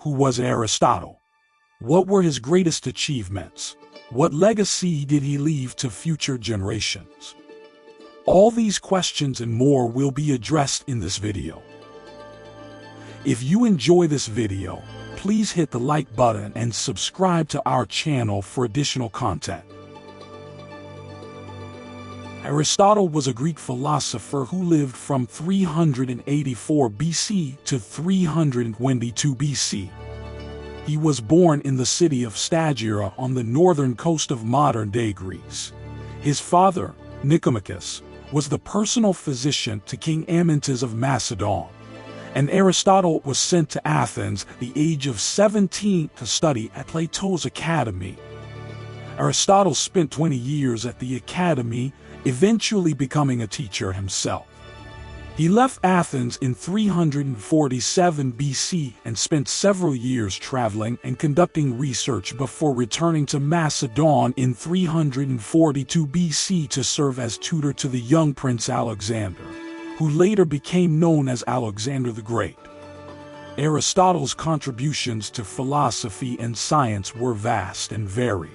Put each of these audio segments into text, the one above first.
Who was Aristotle? What were his greatest achievements? What legacy did he leave to future generations? All these questions and more will be addressed in this video. If you enjoy this video, please hit the like button and subscribe to our channel for additional content. Aristotle was a Greek philosopher who lived from 384 BC to 322 BC. He was born in the city of Stagira on the northern coast of modern-day Greece. His father, Nicomachus, was the personal physician to King Amyntas of Macedon, and Aristotle was sent to Athens at the age of 17 to study at Plato's academy. Aristotle spent 20 years at the academy, eventually becoming a teacher himself. He left Athens in 347 BC and spent several years traveling and conducting research before returning to Macedon in 342 BC to serve as tutor to the young Prince Alexander, who later became known as Alexander the Great. Aristotle's contributions to philosophy and science were vast and varied.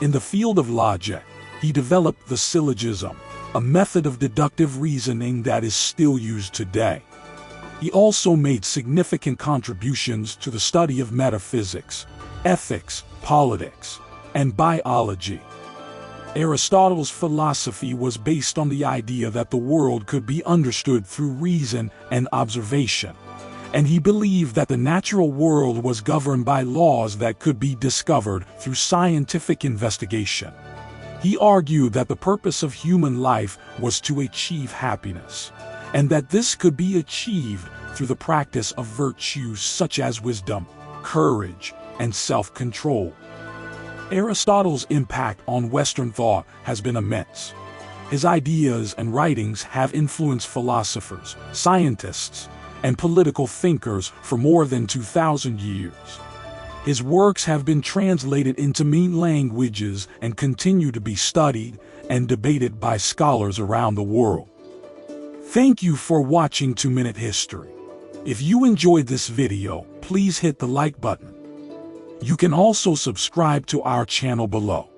In the field of logic, he developed the syllogism, a method of deductive reasoning that is still used today. He also made significant contributions to the study of metaphysics, ethics, politics, and biology. Aristotle's philosophy was based on the idea that the world could be understood through reason and observation, and he believed that the natural world was governed by laws that could be discovered through scientific investigation. He argued that the purpose of human life was to achieve happiness, and that this could be achieved through the practice of virtues such as wisdom, courage, and self-control. Aristotle's impact on Western thought has been immense. His ideas and writings have influenced philosophers, scientists, and political thinkers for more than 2,000 years. His works have been translated into many languages and continue to be studied and debated by scholars around the world. Thank you for watching 2-Minute History. If you enjoyed this video, please hit the like button. You can also subscribe to our channel below.